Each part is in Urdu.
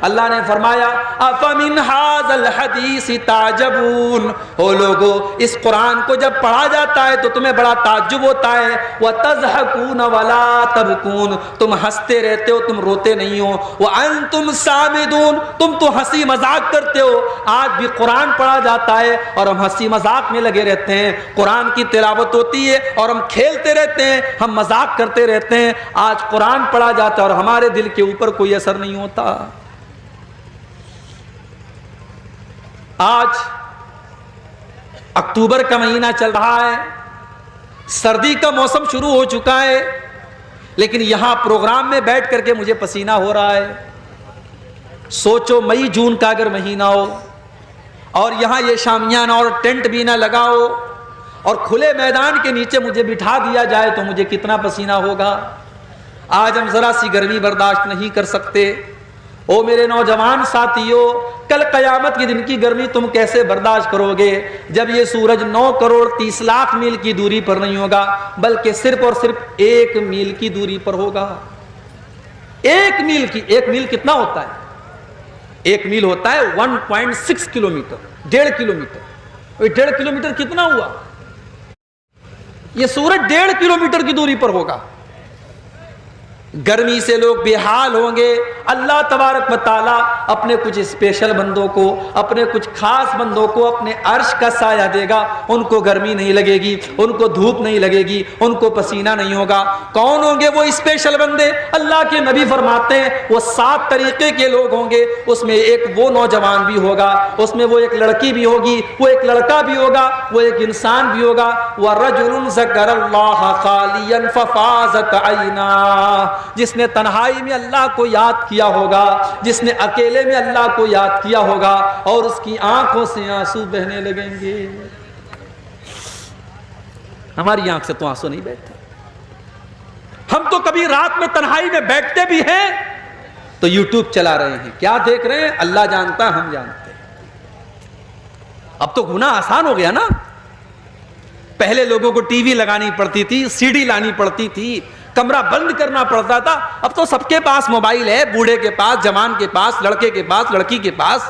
اللہ نے فرمایا افمن ھذا الحدیث تعجبون، او لوگو اس قرآن کو جب پڑھا جاتا ہے تو تمہیں بڑا تعجب ہوتا ہے، وتضحکون ولا تبکون، تم ہنستے رہتے ہو تم روتے نہیں ہو، وانتم سامدون، تم تو ہنسی مذاق کرتے ہو۔ آج بھی قرآن پڑھا جاتا ہے اور ہم ہنسی مذاق میں لگے رہتے ہیں، قرآن کی تلاوت ہوتی ہے اور ہم کھیلتے رہتے ہیں، ہم مذاق کرتے رہتے ہیں۔ آج قرآن پڑھا جاتا ہے اور ہمارے دل کے اوپر کوئی اثر نہیں ہوتا۔ آج اکتوبر کا مہینہ چل رہا ہے، سردی کا موسم شروع ہو چکا ہے، لیکن یہاں پروگرام میں بیٹھ کر کے مجھے پسینہ ہو رہا ہے۔ سوچو مئی جون کا اگر مہینہ ہو اور یہاں یہ شامیانہ اور ٹینٹ بھی نہ لگا ہو اور کھلے میدان کے نیچے مجھے بٹھا دیا جائے تو مجھے کتنا پسینہ ہوگا۔ آج ہم ذرا سی گرمی برداشت نہیں کر سکتے۔ او میرے نوجوان ساتھیو، کل قیامت کے دن کی گرمی تم کیسے برداشت کرو گے جب یہ سورج 9 کروڑ 30 لاکھ میل کی دوری پر نہیں ہوگا بلکہ صرف اور صرف 1 میل کی دوری پر ہوگا۔ 1 میل کتنا ہوتا ہے؟ 1 میل ہوتا ہے 1.6 کلومیٹر، 1.5 کلومیٹر۔ 1.5 کلومیٹر کتنا ہوا؟ یہ سورج 1.5 کلومیٹر کی دوری پر ہوگا۔ گرمی سے لوگ بے حال ہوں گے۔ اللہ تبارک و تعالیٰ اپنے کچھ اسپیشل بندوں کو، اپنے کچھ خاص بندوں کو اپنے عرش کا سایہ دے گا، ان کو گرمی نہیں لگے گی، ان کو دھوپ نہیں لگے گی، ان کو پسینہ نہیں ہوگا۔ کون ہوں گے وہ اسپیشل بندے؟ اللہ کے نبی فرماتے ہیں وہ 7 طریقے کے لوگ ہوں گے، اس میں ایک وہ نوجوان بھی ہوگا، اس میں وہ ایک لڑکی بھی ہوگی، وہ ایک لڑکا بھی ہوگا، وہ ایک انسان بھی ہوگا۔ وَرَجُلٌ ذَكَرَ اللَّهَ خَالِيًا فَفَاضَتْ عَيْنَاهُ، جس نے تنہائی میں اللہ کو یاد کیا ہوگا، جس نے اکیلے میں اللہ کو یاد کیا ہوگا اور اس کی آنکھوں سے آنسو بہنے لگیں گے۔ ہماری آنکھ سے تو آنسو نہیں بہتے۔ ہم تو کبھی رات میں تنہائی میں بیٹھتے بھی ہیں تو یوٹیوب چلا رہے ہیں، کیا دیکھ رہے ہیں اللہ جانتا، ہم جانتے ہیں۔ اب تو گناہ آسان ہو گیا نا۔ پہلے لوگوں کو ٹی وی لگانی پڑتی تھی، سی ڈی لانی پڑتی تھی، کمرہ بند کرنا پڑتا تھا۔ اب تو سب کے پاس موبائل ہے، بوڑھے کے پاس، جوان کے پاس، لڑکے کے پاس، لڑکی کے پاس۔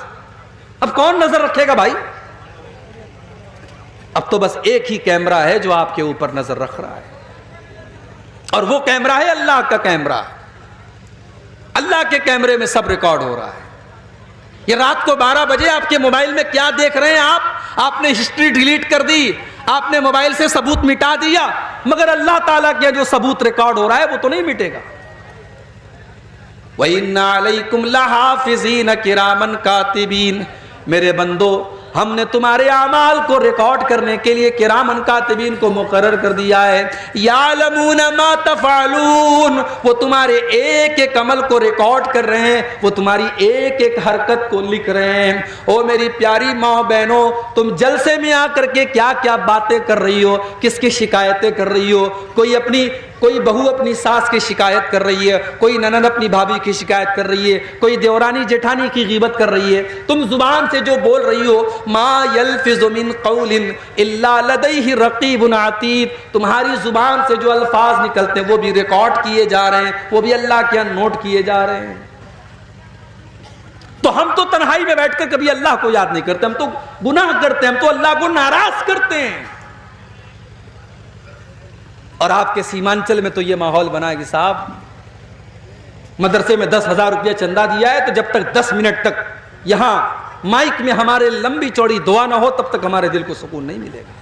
اب کون نظر رکھے گا بھائی؟ اب تو بس ایک ہی کیمرہ ہے جو آپ کے اوپر نظر رکھ رہا ہے، اور وہ کیمرہ ہے اللہ کا کیمرہ۔ اللہ کے کیمرے میں سب ریکارڈ ہو رہا ہے۔ یہ رات کو 12 بجے آپ کے موبائل میں کیا دیکھ رہے ہیں آپ نے ہسٹری ڈیلیٹ کر دی، آپ نے موبائل سے ثبوت مٹا دیا، مگر اللہ تعالیٰ کا جو ثبوت ریکارڈ ہو رہا ہے وہ تو نہیں مٹے گا۔ وَإِنَّ عَلَيْكُمْ لَحَافِظِينَ كِرَامًا كَاتِبِينَ، میرے بندو ہم نے تمہارے اعمال کو ریکارڈ کرنے کے لیے کرامن کاتبین کو مقرر کر دیا ہے۔ یعلمون ما تفعلون، وہ تمہارے ایک ایک عمل کو ریکارڈ کر رہے ہیں، وہ تمہاری ایک ایک حرکت کو لکھ رہے ہیں۔ او میری پیاری ماں بہنوں، تم جلسے میں آ کر کے کیا کیا باتیں کر رہی ہو، کس کی شکایتیں کر رہی ہو؟ کوئی بہو اپنی ساس کی شکایت کر رہی ہے، کوئی ننند اپنی بھابھی کی شکایت کر رہی ہے، کوئی دیورانی جیٹھانی کی غیبت کر رہی ہے۔ تم زبان سے جو بول رہی ہو، ما یلفظ من قول الا لدیہ رقیب عتید، تمہاری زبان سے جو الفاظ نکلتے ہیں وہ بھی ریکارڈ کیے جا رہے ہیں، وہ بھی اللہ کے یہاں نوٹ کیے جا رہے ہیں۔ تو ہم تو تنہائی میں بیٹھ کر کبھی اللہ کو یاد نہیں کرتے، ہم تو گناہ کرتے ہیں، ہم تو اللہ کو ناراض کرتے ہیں۔ اور آپ کے سیمانچل میں تو یہ ماحول بنا ہے کہ صاحب مدرسے میں 10,000 روپیہ چندہ دیا ہے تو جب تک 10 منٹ تک یہاں مائک میں ہمارے لمبی چوڑی دعا نہ ہو تب تک ہمارے دل کو سکون نہیں ملے گا۔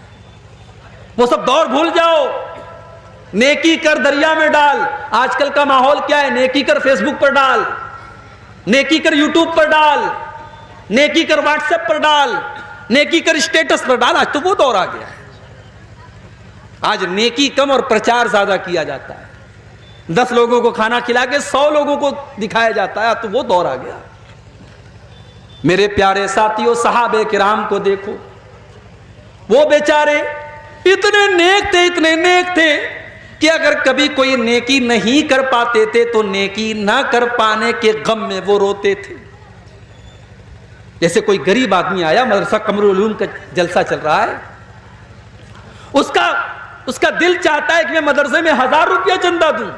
وہ سب دور بھول جاؤ، نیکی کر دریا میں ڈال۔ آج کل کا ماحول کیا ہے؟ نیکی کر فیس بک پر ڈال، نیکی کر یوٹیوب پر ڈال، نیکی کر واٹس ایپ پر ڈال، نیکی کر اسٹیٹس پر ڈال۔ آج تو وہ دور آ گیا ہے۔ آج نیکی کم اور پرچار زیادہ کیا جاتا ہے۔ 10 لوگوں کو کھانا کھلا کے 100 لوگوں کو دکھایا جاتا ہے، تو وہ دور آ گیا۔ میرے پیارے ساتھیوں، صحابہ کرام کو دیکھو، وہ بیچارے اتنے نیک تھے کہ اگر کبھی کوئی نیکی نہیں کر پاتے تھے تو نیکی نہ کر پانے کے غم میں وہ روتے تھے۔ جیسے کوئی غریب آدمی آیا، مدرسہ قمر العلوم کا جلسہ چل رہا ہے، اس کا دل چاہتا ہے کہ میں مدرسے میں 1000 روپیہ چندہ دوں،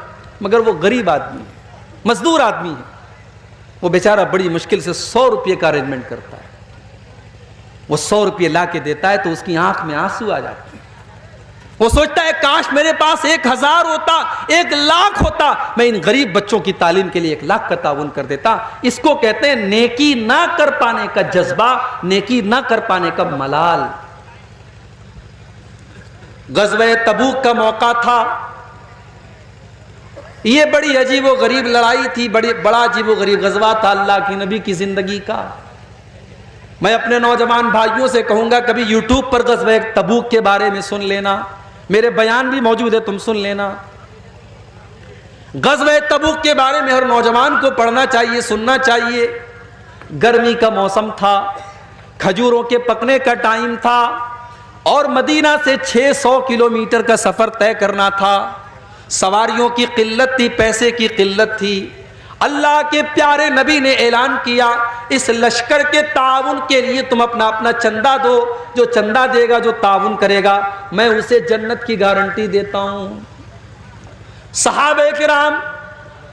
مگر وہ غریب آدمی ہے، مزدور آدمی ہے، وہ بیچارہ بڑی مشکل سے 100 روپے کا ارینجمنٹ کرتا ہے، وہ 100 روپے لا کے دیتا ہے تو اس کی آنکھ میں آنسو آ جاتے ہیں۔ وہ سوچتا ہے کاش میرے پاس 1000 ہوتا، 1,00,000 ہوتا، میں ان غریب بچوں کی تعلیم کے لیے 1,00,000 کا تعاون کر دیتا۔ اس کو کہتے ہیں نیکی نہ کر پانے کا جذبہ، نیکی نہ کر پانے کا ملال۔ غزوہ تبوک کا موقع تھا، یہ بڑی عجیب و غریب لڑائی تھی، بڑا عجیب و غریب غزوہ تھا اللہ کی نبی کی زندگی کا۔ میں اپنے نوجوان بھائیوں سے کہوں گا کبھی یوٹیوب پر غزوہ تبوک کے بارے میں سن لینا، میرے بیان بھی موجود ہے، تم سن لینا۔ غزوہ تبوک کے بارے میں ہر نوجوان کو پڑھنا چاہیے، سننا چاہیے۔ گرمی کا موسم تھا، کھجوروں کے پکنے کا ٹائم تھا، اور مدینہ سے 600 کلومیٹر کا سفر طے کرنا تھا۔ سواریوں کی قلت تھی، پیسے کی قلت تھی۔ اللہ کے پیارے نبی نے اعلان کیا اس لشکر کے تعاون کے لیے تم اپنا اپنا چندہ دو، جو چندہ دے گا، جو تعاون کرے گا، میں اسے جنت کی گارنٹی دیتا ہوں۔ صحابہ کرام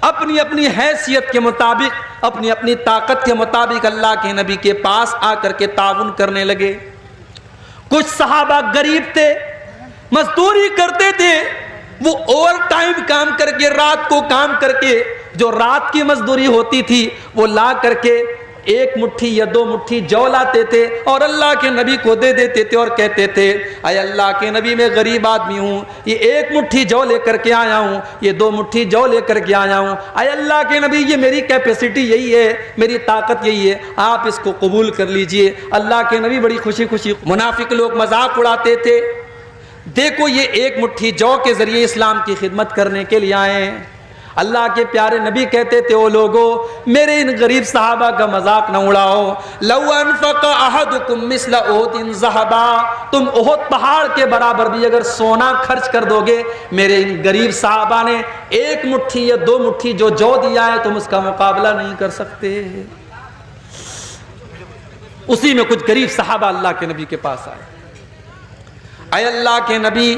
اپنی اپنی حیثیت کے مطابق، اپنی اپنی طاقت کے مطابق اللہ کے نبی کے پاس آ کر کے تعاون کرنے لگے۔ کچھ صحابہ غریب تھے، مزدوری کرتے تھے، وہ اوور ٹائم کام کر کے، رات کو کام کر کے جو رات کی مزدوری ہوتی تھی وہ لا کر کے 1 مٹھی یا 2 مٹھی جو لاتے تھے اور اللہ کے نبی کو دے دیتے تھے اور کہتے تھے اے اللہ کے نبی میں غریب آدمی ہوں، یہ 1 مٹھی جو لے کر کے آیا ہوں، یہ 2 مٹھی جو لے کر کے آیا ہوں، اے اللہ کے نبی یہ میری کیپیسٹی یہی ہے، میری طاقت یہی ہے، آپ اس کو قبول کر لیجئے۔ اللہ کے نبی بڑی خوشی خوشی، منافق لوگ مذاق اڑاتے تھے، دیکھو یہ 1 مٹھی جو کے ذریعے اسلام کی خدمت کرنے کے لیے آئے ہیں۔ اللہ کے پیارے نبی کہتے تھے او لوگو میرے ان غریب صحابہ کا مذاق نہ اڑاؤ، لو انفق احدکم مثل احد ذہبا، تم احد پہاڑ کے برابر بھی اگر سونا خرچ کر دو گے، میرے ان غریب صحابہ نے 1 مٹھی یا 2 مٹھی جو دیا ہے تم اس کا مقابلہ نہیں کر سکتے۔ اسی میں کچھ غریب صحابہ اللہ کے نبی کے پاس آئے، اے اللہ کے نبی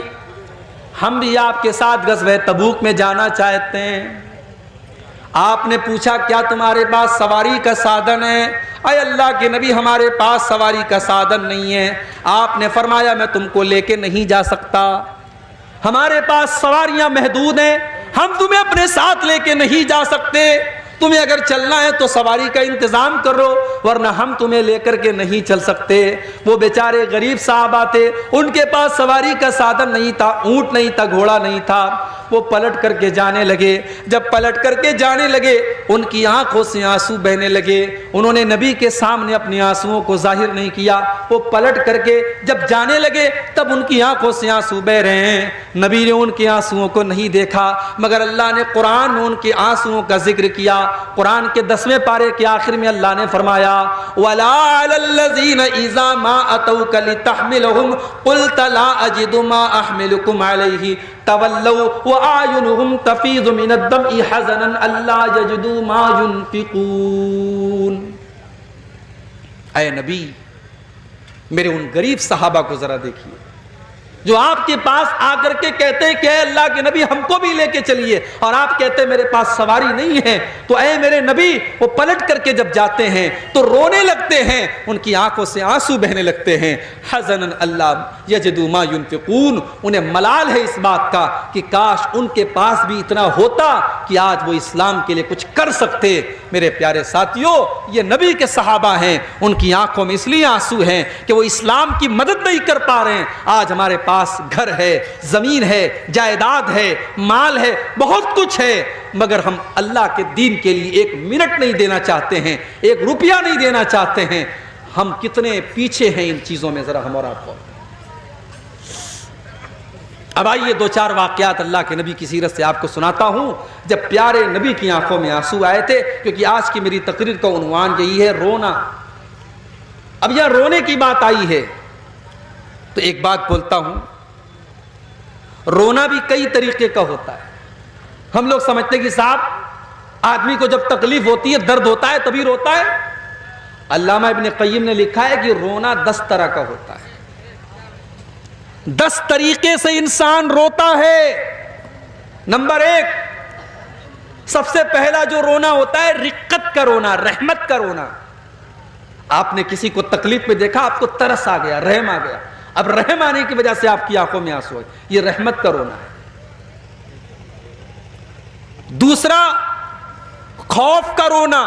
ہم بھی آپ کے ساتھ غزوہ تبوک میں جانا چاہتے ہیں۔ آپ نے پوچھا کیا تمہارے پاس سواری کا سادن ہے؟ اے اللہ کے نبی ہمارے پاس سواری کا سادن نہیں ہے۔ آپ نے فرمایا میں تم کو لے کے نہیں جا سکتا، ہمارے پاس سواریاں محدود ہیں، ہم تمہیں اپنے ساتھ لے کے نہیں جا سکتے، تمہیں اگر چلنا ہے تو سواری کا انتظام کرو ورنہ ہم تمہیں لے کر کے نہیں چل سکتے۔ وہ بیچارے غریب صحابہ تھے، ان کے پاس سواری کا سادن نہیں تھا، اونٹ نہیں تھا، گھوڑا نہیں تھا، وہ پلٹ کر کے جانے لگے۔ جب پلٹ کر کے جانے لگے ان کی آنکھوں سے آنسو بہنے لگے، انہوں نے نبی کے سامنے اپنی آنسوؤں کو ظاہر نہیں کیا، وہ پلٹ کر کے جب جانے لگے تب ان کی آنکھوں سے آنسو بہ رہے ہیں۔ نبی نے ان کے آنسوؤں کو نہیں دیکھا، مگر اللہ نے قرآن میں ان کے آنسوؤں کا ذکر کیا۔ قرآن کے 10ویں پارے کے آخر میں اللہ نے فرمایا وَلَا عَلَى الَّذِينَ إِذَا مَا أَتَوْكَ لِتَحْمِلَهُمْ قُلْتَ لَا أَجِدُ مَا أَحْمِلُكُمْ عَلَيْهِ تَوَلَّوْا وَأَعْيُنُهُمْ تَفِيضُ مِنَ الدَّمْعِ حَزَنًا أَلَّا يَجِدُوا مَا يُنْفِقُونَ۔ اے نبی میرے ان غریب صحابہ کو ذرا دیکھیے جو آپ کے پاس آ کر کے کہتے ہیں کہ اے اللہ کے نبی ہم کو بھی لے کے چلیے، اور آپ کہتے ہیں میرے پاس سواری نہیں ہے، تو اے میرے نبی وہ پلٹ کر کے جب جاتے ہیں تو رونے لگتے ہیں، ان کی آنکھوں سے آنسو بہنے لگتے ہیں۔ حزنًا الا یجدوا ما ينفقون، انہیں ملال ہے اس بات کا کہ کاش ان کے پاس بھی اتنا ہوتا کہ آج وہ اسلام کے لیے کچھ کر سکتے۔ میرے پیارے ساتھیوں یہ نبی کے صحابہ ہیں، ان کی آنکھوں میں اس لیے آنسو ہیں کہ وہ اسلام کی مدد نہیں کر پا رہے ہیں۔ آج ہمارے پاس گھر ہے، زمین ہے، جائیداد ہے، مال ہے، بہت کچھ ہے، مگر ہم اللہ کے دین کے لیے 1 منٹ نہیں دینا چاہتے ہیں، 1 روپیہ نہیں دینا چاہتے ہیں۔ ہم کتنے پیچھے ہیں ان چیزوں میں، ذرا ہم اور آپ کو۔ اب آئیے 2-4 واقعات اللہ کے نبی کی سیرت سے آپ کو سناتا ہوں جب پیارے نبی کی آنکھوں میں آنسو آئے تھے، کیونکہ آج کی میری تقریر کا عنوان یہی ہے رونا۔ اب یہاں رونے کی بات آئی ہے تو ایک بات بولتا ہوں، رونا بھی کئی طریقے کا ہوتا ہے۔ ہم لوگ سمجھتے ہیں کہ صاحب آدمی کو جب تکلیف ہوتی ہے، درد ہوتا ہے تبھی روتا ہے۔ علامہ ابن قیم نے لکھا ہے کہ رونا 10 طرح کا ہوتا ہے، 10 طریقے سے انسان روتا ہے۔ نمبر 1، سب سے پہلا جو رونا ہوتا ہے رقت کا رونا، رحمت کا رونا. آپ نے کسی کو تکلیف میں دیکھا، آپ کو ترس آ گیا، رحم آ گیا، اب رحم آنے کی وجہ سے آپ کی آنکھوں میں آنسو ہے، یہ رحمت کا رونا ہے. دوسرا خوف کا رونا،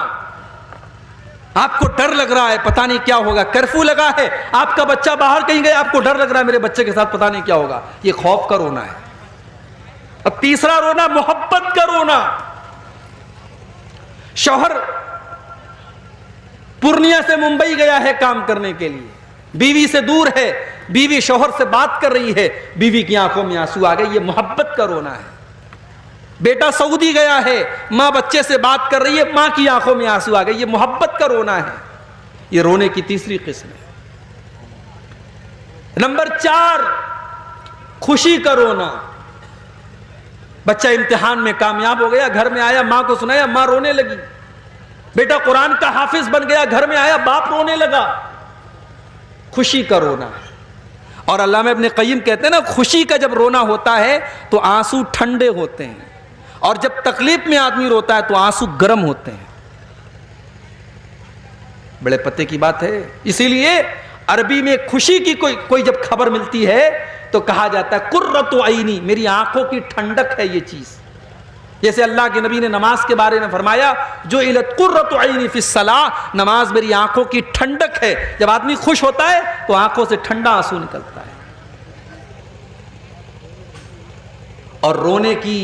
آپ کو ڈر لگ رہا ہے، پتہ نہیں کیا ہوگا، کرفیو لگا ہے، آپ کا بچہ باہر کہیں گیا، آپ کو ڈر لگ رہا ہے میرے بچے کے ساتھ پتہ نہیں کیا ہوگا، یہ خوف کا رونا ہے. اب تیسرا رونا محبت کا رونا. شوہر پورنیہ سے ممبئی گیا ہے کام کرنے کے لیے، بیوی سے دور ہے، بیوی شوہر سے بات کر رہی ہے، بیوی کی آنکھوں میں آنسو آ گئے، یہ محبت کا رونا ہے. بیٹا سعودی گیا ہے، ماں بچے سے بات کر رہی ہے، ماں کی آنکھوں میں آنسو آ گئے، یہ محبت کا رونا ہے. یہ رونے کی تیسری قسم ہے. نمبر 4 خوشی کا رونا. بچہ امتحان میں کامیاب ہو گیا، گھر میں آیا، ماں کو سنایا، ماں رونے لگی. بیٹا قرآن کا حافظ بن گیا، گھر میں آیا، باپ رونے لگا. خوشی کا رونا. اور علامہ ابن قیم کہتے ہیں نا، خوشی کا جب رونا ہوتا ہے تو آنسو ٹھنڈے ہوتے ہیں، اور جب تکلیف میں آدمی روتا ہے تو آنسو گرم ہوتے ہیں. بڑے پتے کی بات ہے. اسی لیے عربی میں خوشی کی کوئی جب خبر ملتی ہے تو کہا جاتا ہے قرۃ عینی، میری آنکھوں کی ٹھنڈک ہے یہ چیز. جیسے اللہ کے نبی نے نماز کے بارے میں فرمایا، جو الت قرۃ عینی فی الصلاۃ، نماز میری آنکھوں کی ٹھنڈک ہے. جب آدمی خوش ہوتا ہے تو آنکھوں سے ٹھنڈا آنسو نکلتا ہے. اور رونے کی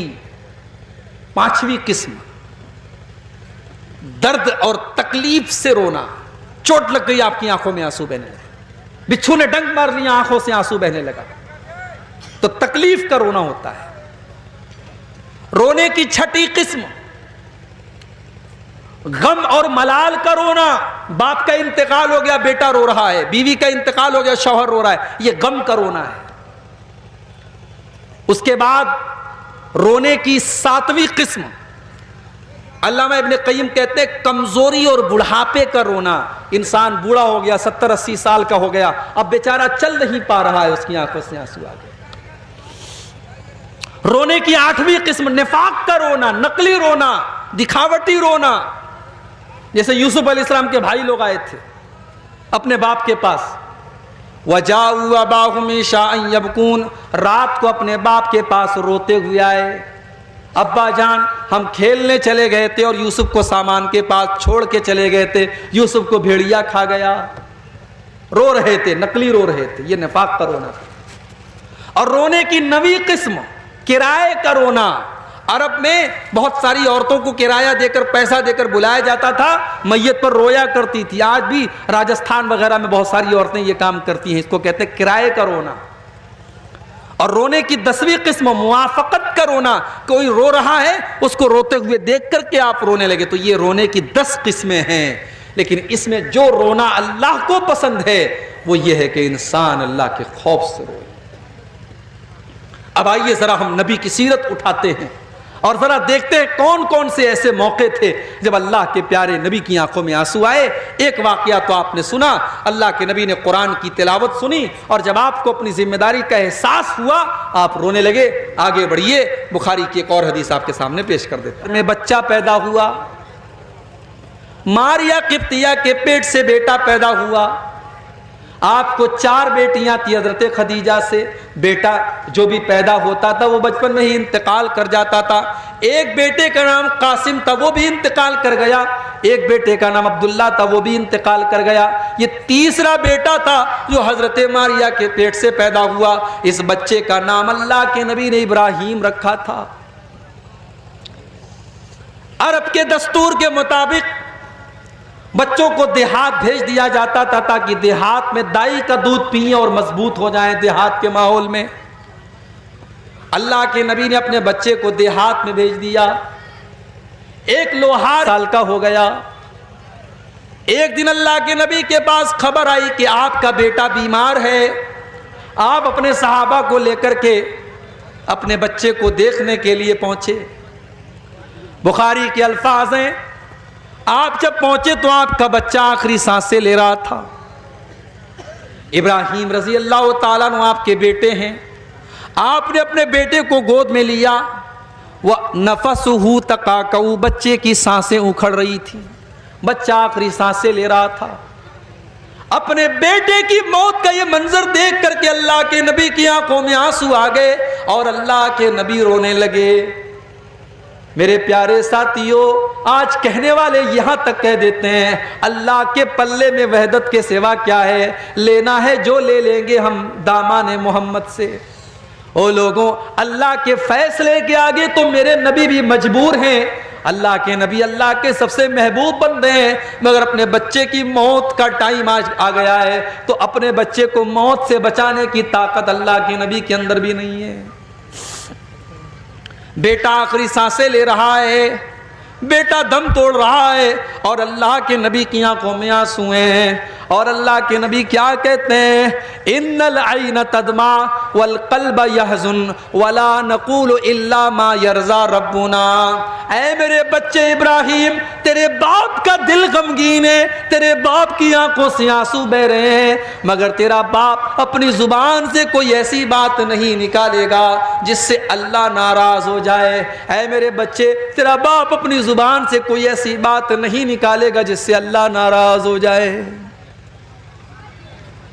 5ویں قسم درد اور تکلیف سے رونا. چوٹ لگ گئی، آپ کی آنکھوں میں آنسو بہنے لگا، بچھو نے ڈنک مار لیا، آنکھوں سے آنسو بہنے لگا، تو تکلیف کا رونا ہوتا ہے. رونے کی 6ٹھی قسم غم اور ملال کا رونا. باپ کا انتقال ہو گیا، بیٹا رو رہا ہے، بیوی کا انتقال ہو گیا، شوہر رو رہا ہے، یہ غم کا رونا ہے. اس کے بعد رونے کی 7ویں قسم علامہ ابن قیم کہتے ہیں کمزوری اور بڑھاپے کا رونا. انسان بوڑھا ہو گیا، 70-80 سال کا ہو گیا، اب بیچارہ چل نہیں پا رہا ہے، اس کی آنکھوں سے آنسو آ گئے. رونے کی 8ویں قسم نفاق کا رونا، نقلی رونا، دکھاوٹی رونا. جیسے یوسف علیہ السلام کے بھائی لوگ آئے تھے اپنے باپ کے پاس، وَجَاءُوا أَبَاهُمْ عِشَاءً يَبْكُونَ، رات کو اپنے باپ کے پاس روتے ہوئے آئے، ابا جان ہم کھیلنے چلے گئے تھے اور یوسف کو سامان کے پاس چھوڑ کے چلے گئے تھے، یوسف کو بھیڑیا کھا گیا. رو رہے تھے، نقلی رو رہے تھے، یہ نفاق کا رونا تھا. اور رونے کی 9ویں قسم کرائے کا رونا. عرب میں بہت ساری عورتوں کو کرایہ دے کر، پیسہ دے کر بلایا جاتا تھا، میت پر رویا کرتی تھی. آج بھی راجستھان وغیرہ میں بہت ساری عورتیں یہ کام کرتی ہیں، اس کو کہتے ہیں کرائے کا رونا. اور رونے کی 10ویں قسم موافقت کا رونا. کوئی رو رہا ہے، اس کو روتے ہوئے دیکھ کر کے آپ رونے لگے. تو یہ رونے کی 10 قسمیں ہیں. لیکن اس میں جو رونا اللہ کو پسند ہے وہ یہ ہے کہ انسان اللہ کے خوف سے روئے. اب آئیے ذرا ہم نبی کی سیرت اٹھاتے ہیں اور ذرا دیکھتے ہیں کون کون سے ایسے موقع تھے جب اللہ کے پیارے نبی کی آنکھوں میں آنسو آئے. ایک واقعہ تو آپ نے سنا، اللہ کے نبی نے قرآن کی تلاوت سنی اور جب آپ کو اپنی ذمہ داری کا احساس ہوا آپ رونے لگے. آگے بڑھیے، بخاری کی ایک اور حدیث آپ کے سامنے پیش کر دیتے ہیں. میں بچہ پیدا ہوا، ماریا قبطیہ کے پیٹ سے بیٹا پیدا ہوا. آپ کو 4 بیٹیاں تھی حضرت خدیجہ سے. بیٹا جو بھی پیدا ہوتا تھا وہ بچپن میں ہی انتقال کر جاتا تھا. ایک بیٹے کا نام قاسم تھا، وہ بھی انتقال کر گیا. ایک بیٹے کا نام عبداللہ تھا، وہ بھی انتقال کر گیا. یہ تیسرا بیٹا تھا جو حضرت ماریا کے پیٹ سے پیدا ہوا. اس بچے کا نام اللہ کے نبی نے ابراہیم رکھا تھا. عرب کے دستور کے مطابق بچوں کو دیہات بھیج دیا جاتا تھا تاکہ دیہات میں دائی کا دودھ پئیں اور مضبوط ہو جائیں دیہات کے ماحول میں. اللہ کے نبی نے اپنے بچے کو دیہات میں بھیج دیا. ایک لوہار سال کا ہو گیا. ایک دن اللہ کے نبی کے پاس خبر آئی کہ آپ کا بیٹا بیمار ہے. آپ اپنے صحابہ کو لے کر کے اپنے بچے کو دیکھنے کے لیے پہنچے. بخاری کے الفاظ ہیں، آپ جب پہنچے تو آپ کا بچہ آخری سانسیں لے رہا تھا. ابراہیم رضی اللہ تعالیٰ عنہ آپ کے بیٹے ہیں. آپ نے اپنے بیٹے کو گود میں لیا، وَنَفَسُهُ تَقَاقَعُ، بچے کی سانسیں اکھڑ رہی تھی، بچہ آخری سانسیں لے رہا تھا۔ اپنے بیٹے کی موت کا یہ منظر دیکھ کر کے اللہ کے نبی کی آنکھوں میں آنسو آ گئے اور اللہ کے نبی رونے لگے۔ میرے پیارے ساتھیوں، آج کہنے والے یہاں تک کہہ دیتے ہیں اللہ کے پلے میں وحدت کے سوا کیا ہے، لینا ہے جو لے لیں گے ہم دامان محمد سے۔ او لوگوں، اللہ کے فیصلے کے آگے تو میرے نبی بھی مجبور ہیں۔ اللہ کے نبی اللہ کے سب سے محبوب بندے ہیں، مگر اپنے بچے کی موت کا ٹائم آج آ گیا ہے تو اپنے بچے کو موت سے بچانے کی طاقت اللہ کے نبی کے اندر بھی نہیں ہے۔ بیٹا آخری سانسیں لے رہا ہے، بیٹا دم توڑ رہا ہے اور اللہ کے نبی کی آنکھوں میں آنسو ہیں، اور اللہ کے نبی کیا کہتے ہیں؟ ان العین تدمع والقلب یحزن ولا نقول الا ما یرضی ربنا۔ اے میرے بچے ابراہیم، تیرے باپ کا دل غمگین ہے، تیرے باپ کی آنکھوں سے آنسو بہ رہے ہیں، مگر تیرا باپ اپنی زبان سے کوئی ایسی بات نہیں نکالے گا جس سے اللہ ناراض ہو جائے۔ اے میرے بچے، تیرا باپ اپنی زبان سے کوئی ایسی بات نہیں نکالے گا جس سے اللہ ناراض ہو جائے۔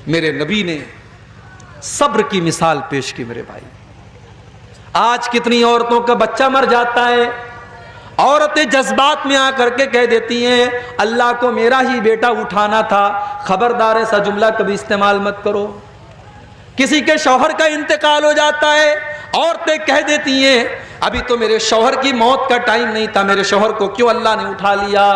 میرے نبی نے صبر کی مثال پیش کی۔ میرے بھائی، آج کتنی عورتوں کا بچہ مر جاتا ہے، عورتیں جذبات میں آ کر کے کہہ دیتی ہیں اللہ کو میرا ہی بیٹا اٹھانا تھا۔ خبردار ایسا جملہ کبھی استعمال مت کرو۔ کسی کے شوہر کا انتقال ہو جاتا ہے، عورتیں کہہ دیتی ہیں ابھی تو میرے شوہر کی موت کا ٹائم نہیں تھا، میرے شوہر کو کیوں اللہ نے اٹھا لیا؟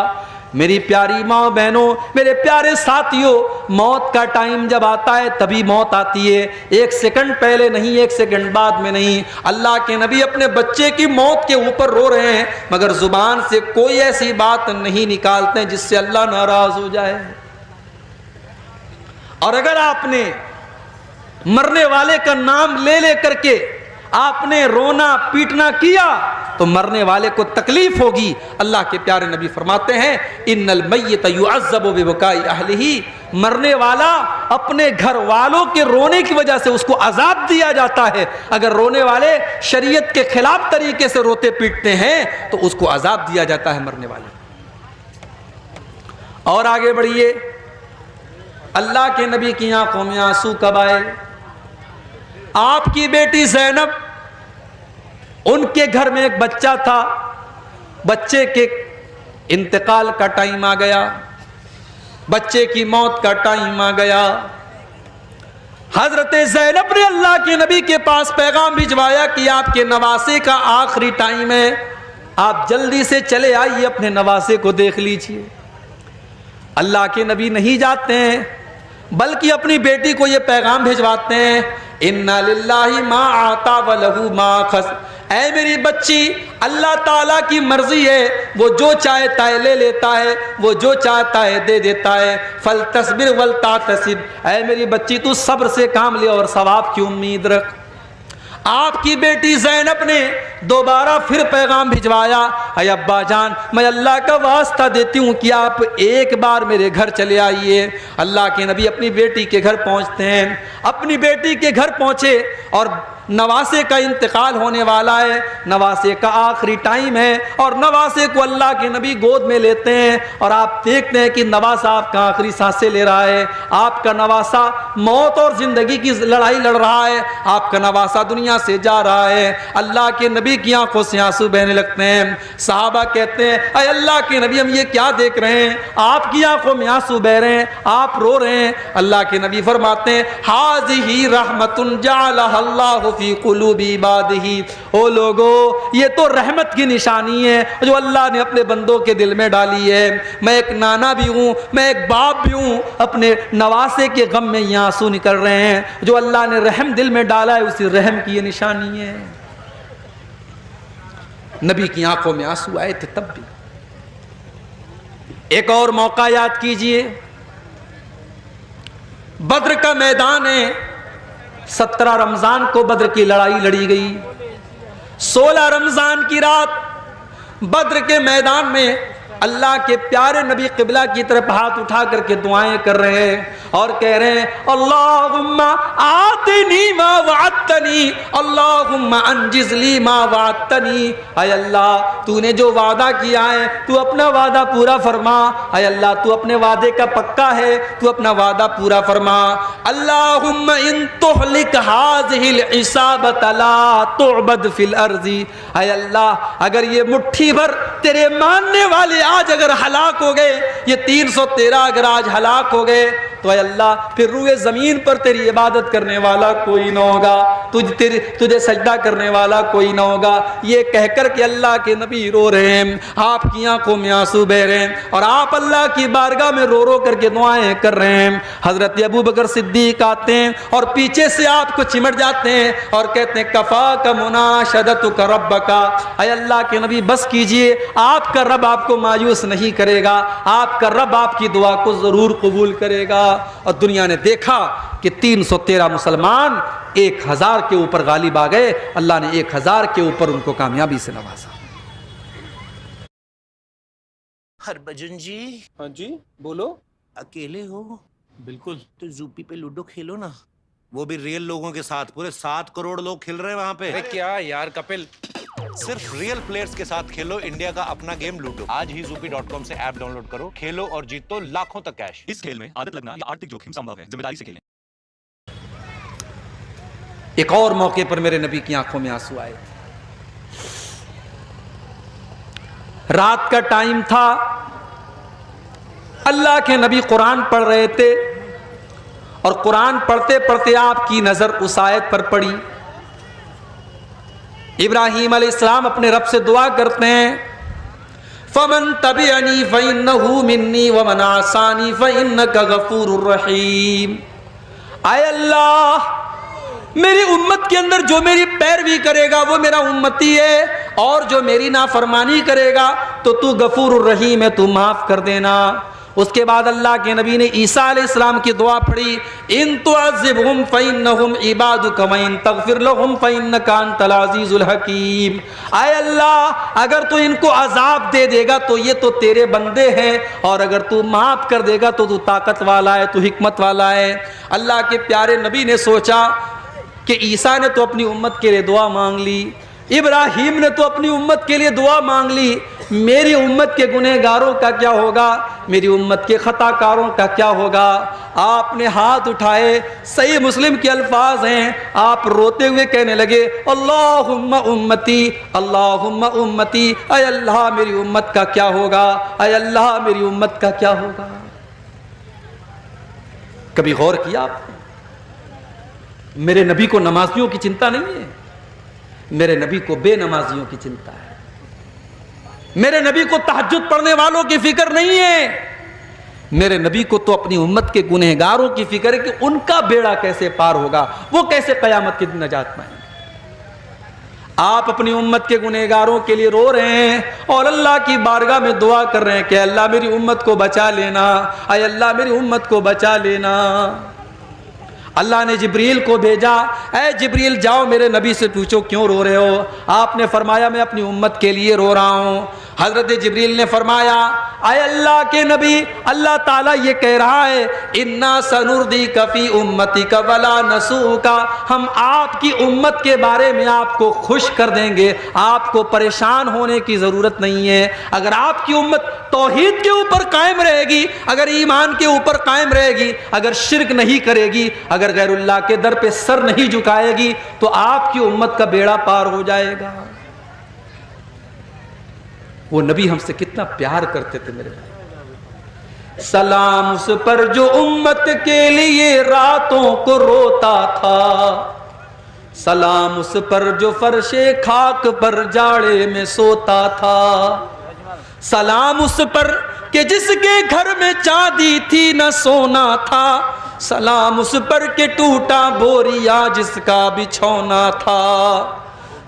میری پیاری ماں بہنوں، میرے پیارے ساتھیوں، موت کا ٹائم جب آتا ہے تبھی موت آتی ہے، ایک سیکنڈ پہلے نہیں، ایک سیکنڈ بعد میں نہیں۔ اللہ کے نبی اپنے بچے کی موت کے اوپر رو رہے ہیں، مگر زبان سے کوئی ایسی بات نہیں نکالتے جس سے اللہ ناراض ہو جائے۔ اور اگر آپ نے مرنے والے کا نام لے لے کر کے آپ نے رونا پیٹنا کیا تو مرنے والے کو تکلیف ہوگی۔ اللہ کے پیارے نبی فرماتے ہیں ان المیت یعذب ببکاء اہلہ، مرنے والا اپنے گھر والوں کے رونے کی وجہ سے اس کو عذاب دیا جاتا ہے۔ اگر رونے والے شریعت کے خلاف طریقے سے روتے پیٹتے ہیں تو اس کو عذاب دیا جاتا ہے مرنے والے۔ اور آگے بڑھیے، اللہ کے نبی کی آنکھوں میں آنسو کب آئے؟ آپ کی بیٹی زینب، ان کے گھر میں ایک بچہ تھا، بچے کے انتقال کا ٹائم آ گیا، بچے کی موت کا ٹائم آ گیا۔ حضرت زینب نے اللہ کے نبی کے پاس پیغام بھجوایا کہ آپ کے نواسے کا آخری ٹائم ہے، آپ جلدی سے چلے آئیے، اپنے نواسے کو دیکھ لیجئے۔ اللہ کے نبی نہیں جاتے ہیں بلکہ اپنی بیٹی کو یہ پیغام بھجواتے ہیں اِنَّا لِلَّهِ مَا آتَا وَلَهُ مَا خَسْ، اے میری بچی، اللہ تعالیٰ کی مرضی ہے، وہ جو چاہتا ہے لے لیتا ہے، وہ جو چاہتا ہے دے دیتا ہے۔ فَلْتَصْبِرْ وَلْتَعْتَصِبْ، اے میری بچی تو صبر سے کام لے اور ثواب کی امید رکھ۔ آپ کی بیٹی زینب نے دوبارہ پھر پیغام بھجوایا، اے ابا جان، میں اللہ کا واسطہ دیتی ہوں کہ آپ ایک بار میرے گھر چلے آئیے۔ اللہ کے نبی اپنی بیٹی کے گھر پہنچتے ہیں، اپنی بیٹی کے گھر پہنچے اور نواسے کا انتقال ہونے والا ہے، نواسے کا آخری ٹائم ہے اور نواسے کو اللہ کے نبی گود میں لیتے ہیں اور آپ دیکھتے ہیں کہ نواسا آپ کا آخری سانسیں لے رہا ہے، آپ کا نواسا موت اور زندگی کی لڑائی لڑ رہا ہے، آپ کا نواسا دنیا سے جا رہا ہے۔ اللہ کے نبی کی آنکھوں سے آنسو بہنے لگتے ہیں۔ صحابہ کہتے ہیں اے اللہ کے نبی، ہم یہ کیا دیکھ رہے ہیں؟ آپ کی آنکھوں میں آنسو بہ رہے ہیں، آپ رو رہے ہیں۔ اللہ کے نبی فرماتے ہیں ہذہ رحمت جعلها اللہ فی قلوب عبادہ، او لوگو یہ تو رحمت کی نشانی ہے جو اللہ نے اپنے بندوں کے دل میں ڈالی ہے۔ میں ایک نانا بھی ہوں، میں ایک باپ بھی ہوں، اپنے نواسے کے غم میں یہ آنسو نکل رہے ہیں، جو اللہ نے رحم دل میں ڈالا ہے اسی رحم کی یہ نشانی ہے۔ نبی کی آنکھوں میں آنسو آئے تھے تب بھی۔ ایک اور موقع یاد کیجئے، بدر کا میدان ہے، 17 رمضان کو بدر کی لڑائی لڑی گئی، 16 رمضان کی رات بدر کے میدان میں اللہ کے پیارے نبی قبلہ کی طرف ہاتھ اٹھا کر کے دعائیں کر رہے ہیں اور کہہ رہے ہیں اللہم آتنی ما وعدتنی اللہم انجز لی ما وعدتنی، اے اللہ تو نے جو وعدہ کیا ہے تو اپنا وعدہ پورا فرما، اے اللہ تو اپنے وعدے کا پکا ہے، تو اپنا وعدہ پورا فرما۔ اللہم ان تہلک ہذہ العصابۃ لا تعبد فی الارض، اے اللہ اگر یہ مٹھی بھر تیرے ماننے والے آج اگر ہلاک ہو گئے، یہ 313 اگر آج ہلاک ہو گئے تو اے اللہ پھر روئے زمین پر تیری عبادت کرنے والا کوئی نہ ہوگا، تجھے سجدہ کرنے والا کوئی نہ ہوگا۔ یہ کہہ کر کہ اللہ کے نبی رو رہے ہیں، آپ کی آنکھوں میں آنسو بہ رہے ہیں اور آپ اللہ کی بارگاہ میں رو رو کر کے دعائیں کر رہے ہیں۔ حضرت ابو بکر صدیق آتے ہیں اور پیچھے سے آپ کو چمٹ جاتے ہیں اور کہتے ہیں کفاک مناشدتک ربک، اے اللہ کے نبی بس کیجئے، آپ کا رب آپ کو مایوس نہیں کرے گا، آپ کا رب آپ کی دعا کو ضرور قبول کرے گا۔ اور دنیا نے دیکھا کہ 313 مسلمان 1000 کے اوپر غالب آ گئے، اللہ نے 1000 کے اوپر ان کو کامیابی سے نوازا۔ ہربھجن جی، ہاں جی بولو۔ اکیلے ہو؟ بالکل۔ تو زوپی پہ لوڈو کھیلو نا، وہ بھی ریئل لوگوں کے ساتھ، پورے 7 کروڑ لوگ کھیل رہے ہیں وہاں پہ۔ کیا یار کپل، صرف ریئل پلیئرز کے ساتھ کھیلو انڈیا کا اپنا گیم لوڈو۔ آج ہی zoopy.com سے ایپ ڈاؤن لوڈ کرو، کھیلو اور جیتو لاکھوں تک کیش۔ اس کھیل میں عادت لگنا یا آرتھک جوخم سمبھو ہے، ذمہ داری سے کھیلیں۔ ایک اور موقع پر میرے نبی کی آنکھوں میں آنسو آئے، رات کا ٹائم تھا، اللہ کے نبی قرآن پڑھ رہے تھے اور قرآن پڑھتے پڑھتے آپ کی نظر اس آیت پر پڑی۔ ابراہیم علیہ السلام اپنے رب سے دعا کرتے ہیں فَمَن تَبِعَنِي فَإِنَّهُ مِنِّي وَمَنْ عَصَانِي فَإِنَّكَ غَفُورٌ رَحِيمٌ، اے اللہ میری امت کے اندر جو میری پیروی کرے گا وہ میرا امتی ہے، اور جو میری نافرمانی کرے گا تو تو غفور الرحیم ہے، تو معاف کر دینا۔ اس کے بعد اللہ کے نبی نے عیسیٰ علیہ السلام کی دعا پڑھی ان تعذبہم فإنہم عبادک وإن تغفر لہم فإنک انت العزیز الحکیم، اے اللہ اگر تو ان کو عذاب دے دے گا تو یہ تو تیرے بندے ہیں، اور اگر تو معاف کر دے گا تو تو طاقت والا ہے، تو حکمت والا ہے۔ اللہ کے پیارے نبی نے سوچا کہ عیسیٰ نے تو اپنی امت کے لیے دعا مانگ لی، ابراہیم نے تو اپنی امت کے لیے دعا مانگ لی، میری امت کے گنہگاروں کا کیا ہوگا، میری امت کے خطا کاروں کا کیا ہوگا؟ آپ نے ہاتھ اٹھائے، صحیح مسلم کے الفاظ ہیں، آپ روتے ہوئے کہنے لگے اللہم امتی اللہم امتی، اے اللہ میری امت کا کیا ہوگا، اے اللہ میری امت کا کیا ہوگا۔ کبھی غور کیا آپ نے؟ میرے نبی کو نمازیوں کی چنتا نہیں ہے، میرے نبی کو بے نمازیوں کی چنتا ہے، میرے نبی کو تہجد پڑھنے والوں کی فکر نہیں ہے، میرے نبی کو تو اپنی امت کے گنہگاروں کی فکر ہے کہ ان کا بیڑا کیسے پار ہوگا، وہ کیسے قیامت کے دن نجات پائیں گے۔ آپ اپنی امت کے گنہگاروں کے لیے رو رہے ہیں اور اللہ کی بارگاہ میں دعا کر رہے ہیں کہ اللہ میری امت کو بچا لینا، اے اللہ میری امت کو بچا لینا۔ اللہ نے جبریل کو بھیجا، اے جبریل جاؤ میرے نبی سے پوچھو کیوں رو رہے ہو؟ آپ نے فرمایا میں اپنی امت کے لیے رو رہا ہوں۔ حضرت جبریل نے فرمایا اے اللہ کے نبی، اللہ تعالیٰ یہ کہہ رہا ہے اِنَّا سَنُرْضِيكَ فِي أُمَّتِكَ وَلَا نَسُوءُكَ، ہم آپ کی امت کے بارے میں آپ کو خوش کر دیں گے، آپ کو پریشان ہونے کی ضرورت نہیں ہے۔ اگر آپ کی امت توحید کے اوپر قائم رہے گی، اگر ایمان کے اوپر قائم رہے گی، اگر شرک نہیں کرے گی، اگر غیر اللہ کے در پہ سر نہیں جھکائے گی تو آپ کی امت کا بیڑا پار ہو جائے گا۔ وہ نبی ہم سے کتنا پیار کرتے تھے میرے بھائی۔ سلام اس پر جو امت کے لیے راتوں کو روتا تھا، سلام اس پر جو فرش خاک پر جاڑے میں سوتا تھا، سلام اس پر کہ جس کے گھر میں چاندی تھی نہ سونا تھا، سلام اس پر کہ ٹوٹا بوریا جس کا بچھونا تھا،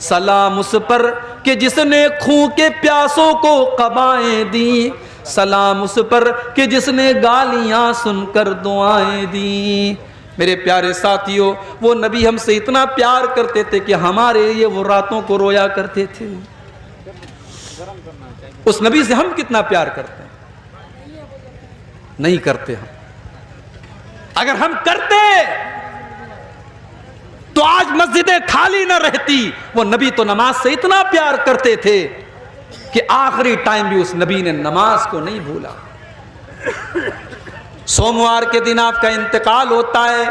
سلام اس پر کہ جس نے خوں کے پیاسوں کو قبائیں دیں، سلام اس پر کہ جس نے گالیاں سن کر دعائیں دیں۔ میرے پیارے ساتھیوں، وہ نبی ہم سے اتنا پیار کرتے تھے کہ ہمارے لیے وہ راتوں کو رویا کرتے تھے۔ اس نبی سے ہم کتنا پیار کرتے ہیں؟ نہیں کرتے ہم. اگر ہم کرتے تو آج مسجدیں خالی نہ رہتی. وہ نبی تو نماز سے اتنا پیار کرتے تھے کہ آخری ٹائم بھی اس نبی نے نماز کو نہیں بھولا. سوموار کے دن آپ کا انتقال ہوتا ہے,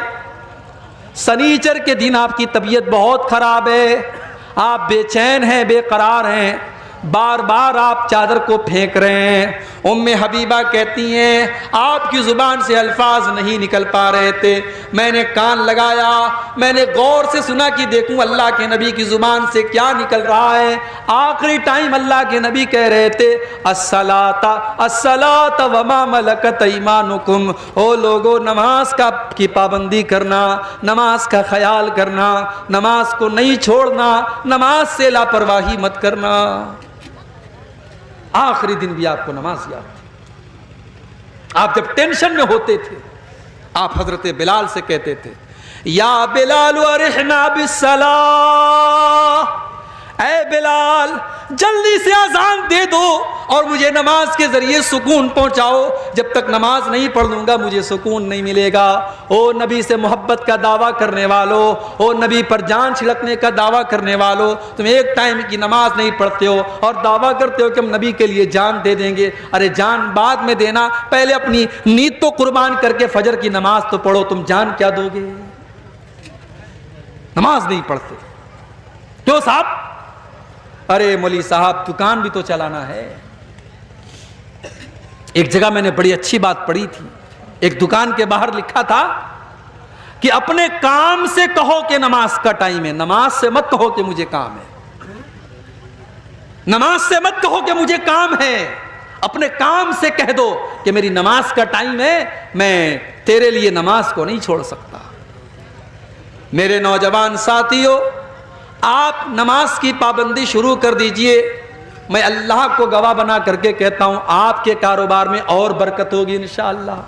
سنیچر کے دن آپ کی طبیعت بہت خراب ہے, آپ بے چین ہیں, بے قرار ہیں, بار بار آپ چادر کو پھینک رہے ہیں. ام حبیبہ کہتی ہیں آپ کی زبان سے الفاظ نہیں نکل پا رہے تھے, میں نے کان لگایا, میں نے غور سے سنا کہ دیکھوں اللہ کے نبی کی زبان سے کیا نکل رہا ہے. آخری ٹائم اللہ کے نبی کہہ رہے تھے الصلاۃ وما ملکت ایمانکم, او لوگو نماز کی پابندی کرنا, نماز کا خیال کرنا, نماز کو نہیں چھوڑنا, نماز سے لاپرواہی مت کرنا. آخری دن بھی آپ کو نماز یاد تھی. آپ جب ٹینشن میں ہوتے تھے آپ حضرت بلال سے کہتے تھے یا بلال ارحنا بالصلاۃ, اے بلال جلدی سے اذان دے دو اور مجھے نماز کے ذریعے سکون پہنچاؤ, جب تک نماز نہیں پڑھ لوں گا مجھے سکون نہیں ملے گا. او نبی سے محبت کا دعویٰ کرنے والو, او نبی پر جان چھڑکنے کا دعویٰ کرنے والو, تم ایک ٹائم کی نماز نہیں پڑھتے ہو اور دعویٰ کرتے ہو کہ ہم نبی کے لیے جان دے دیں گے. ارے جان بعد میں دینا, پہلے اپنی نیت تو قربان کر کے فجر کی نماز تو پڑھو, تم جان کیا دو گے؟ نماز نہیں پڑھتے کیوں صاحب؟ ارے مولوی صاحب دکان بھی تو چلانا ہے. ایک جگہ میں نے بڑی اچھی بات پڑھی تھی, ایک دکان کے باہر لکھا تھا کہ اپنے کام سے کہو کہ نماز کا ٹائم ہے, نماز سے مت کہو کہ مجھے کام ہے. نماز سے مت کہو کہ مجھے کام ہے, اپنے کام سے کہہ دو کہ میری نماز کا ٹائم ہے, میں تیرے لیے نماز کو نہیں چھوڑ سکتا. میرے نوجوان ساتھیوں, آپ نماز کی پابندی شروع کر دیجئے. میں اللہ کو گواہ بنا کر کے کہتا ہوں آپ کے کاروبار میں اور برکت ہوگی انشاءاللہ,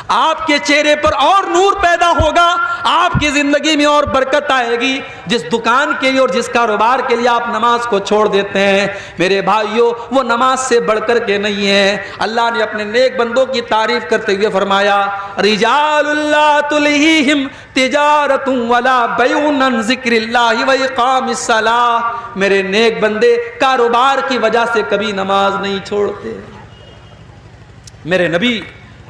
آپ کے چہرے پر اور نور پیدا ہوگا, آپ کی زندگی میں اور برکت آئے گی. جس دکان کے لیے اور جس کاروبار کے لیے آپ نماز کو چھوڑ دیتے ہیں میرے بھائیوں, وہ نماز سے بڑھ کر کے نہیں ہے. اللہ نے اپنے نیک بندوں کی تعریف کرتے ہوئے فرمایا رجال اللہ تلہیہم تجارت ولا بیع عن ذکر اللہ و اقام الصلاۃ, میرے نیک بندے کاروبار کی وجہ سے کبھی نماز نہیں چھوڑتے. میرے نبی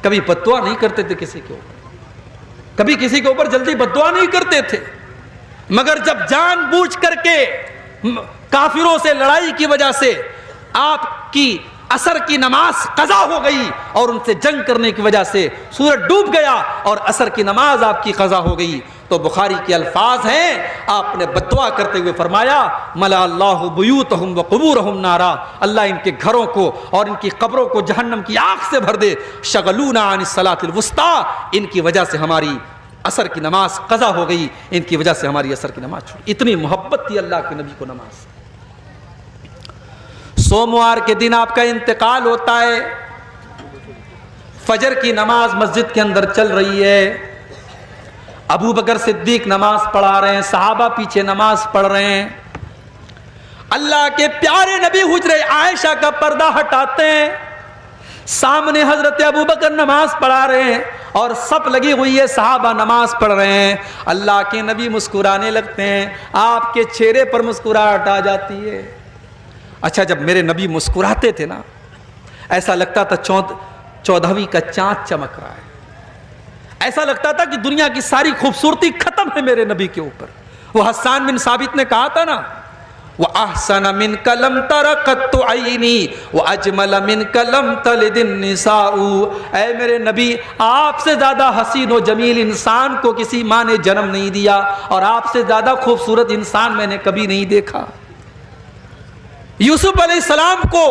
کبھی بددعا نہیں کرتے تھے کسی کے اوپر, کبھی کسی کے اوپر جلدی بددعا نہیں کرتے تھے, مگر جب جان بوجھ کر کے کافروں سے لڑائی کی وجہ سے آپ کی عصر کی نماز قضا ہو گئی اور ان سے جنگ کرنے کی وجہ سے سورج ڈوب گیا اور عصر کی نماز آپ کی قضا ہو گئی, تو بخاری کے الفاظ ہیں آپ نے بددعا کرتے ہوئے فرمایا ملا اللہ بیوتہم وقبورہم نارا, اللہ ان کے گھروں کو اور ان کی قبروں کو جہنم کی آگ سے بھر دے. شغلونا عن الصلاۃ الوسطیٰ, ان کی وجہ سے ہماری عصر کی نماز قضا ہو گئی, ان کی وجہ سے ہماری عصر کی نماز چھوڑی. اتنی محبت تھی اللہ کے نبی کو نماز. سوموار کے دن آپ کا انتقال ہوتا ہے, فجر کی نماز مسجد کے اندر چل رہی ہے, ابو بکر صدیق نماز پڑھا رہے ہیں, صحابہ پیچھے نماز پڑھ رہے ہیں. اللہ کے پیارے نبی حجرہ عائشہ کا پردہ ہٹاتے ہیں, سامنے حضرت ابو بکر نماز پڑھا رہے ہیں اور سب لگی ہوئی ہے, صحابہ نماز پڑھ رہے ہیں. اللہ کے نبی مسکرانے لگتے ہیں, آپ کے چہرے پر مسکراہٹ آ جاتی ہے. اچھا جب میرے نبی مسکراتے تھے نا ایسا لگتا تھا 14ویں کا چاند چمک رہا ہے, ایسا لگتا تھا کہ دنیا کی ساری خوبصورتی ختم ہے میرے نبی کے اوپر. وہ حسان بن ثابت نے کہا تھا نا وَأَحْسَنَ مِنْكَ لَمْ تَرَ قَطُّ عَيْنِي وَأَجْمَلَ مِنْكَ لَمْ تَلِدِ النِّسَاءُ, اے میرے نبی آپ سے زیادہ حسین و جمیل انسان کو کسی ماں نے جنم نہیں دیا اور آپ سے زیادہ خوبصورت انسان میں نے کبھی نہیں دیکھا. یوسف علیہ السلام کو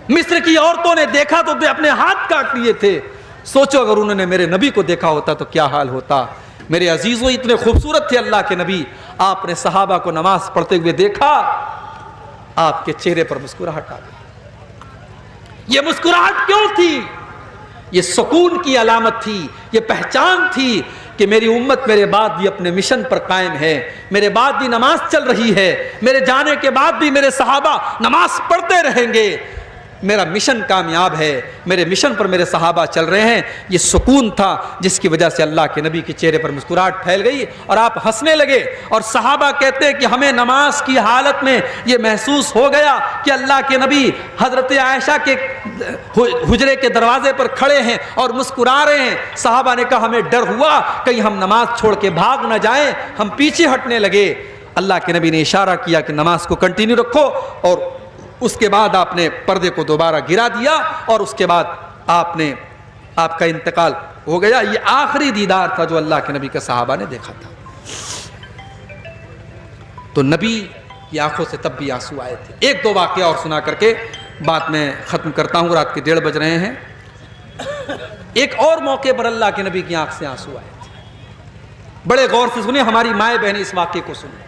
مصر کی عورتوں نے دیکھا تو اپنے ہاتھ کاٹ لیے تھے. سوچو اگر انہوں نے میرے نبی کو دیکھا ہوتا تو کیا حال ہوتا. میرے عزیزوں اتنے خوبصورت تھے اللہ کے نبی. آپ نے صحابہ کو نماز پڑھتے ہوئے دیکھا, آپ کے چہرے پر مسکراہٹ آ گئی. یہ مسکراہٹ کیوں تھی؟ یہ سکون کی علامت تھی, یہ پہچان تھی کہ میری امت میرے بعد بھی اپنے مشن پر قائم ہے, میرے بعد بھی نماز چل رہی ہے, میرے جانے کے بعد بھی میرے صحابہ نماز پڑھتے رہیں گے. میرا مشن کامیاب ہے، میرے مشن پر میرے صحابہ چل رہے ہیں. یہ سکون تھا جس کی وجہ سے اللہ کے نبی کے چہرے پر مسکراہٹ پھیل گئی اور آپ ہنسنے لگے. اور صحابہ کہتے ہیں کہ ہمیں نماز کی حالت میں یہ محسوس ہو گیا کہ اللہ کے نبی حضرت عائشہ کے حجرے کے دروازے پر کھڑے ہیں اور مسکرا رہے ہیں. صحابہ نے کہا ہمیں ڈر ہوا کہیں ہم نماز چھوڑ کے بھاگ نہ جائیں، ہم پیچھے ہٹنے لگے. اللہ کے نبی نے اشارہ کیا کہ نماز کو کنٹینیو رکھو، اور اس کے بعد آپ نے پردے کو دوبارہ گرا دیا اور اس کے بعد آپ کا انتقال ہو گیا. یہ آخری دیدار تھا جو اللہ کے نبی کے صحابہ نے دیکھا تھا. تو نبی کی آنکھوں سے تب بھی آنسو آئے تھے. ایک دو واقعہ اور سنا کر کے بات میں ختم کرتا ہوں، رات کے 1:30 بج رہے ہیں. ایک اور موقع پر اللہ کے نبی کی آنکھ سے آنسو آئے تھے. بڑے غور سے سنیں، ہماری مائیں بہنیں اس واقعے کو سنیں.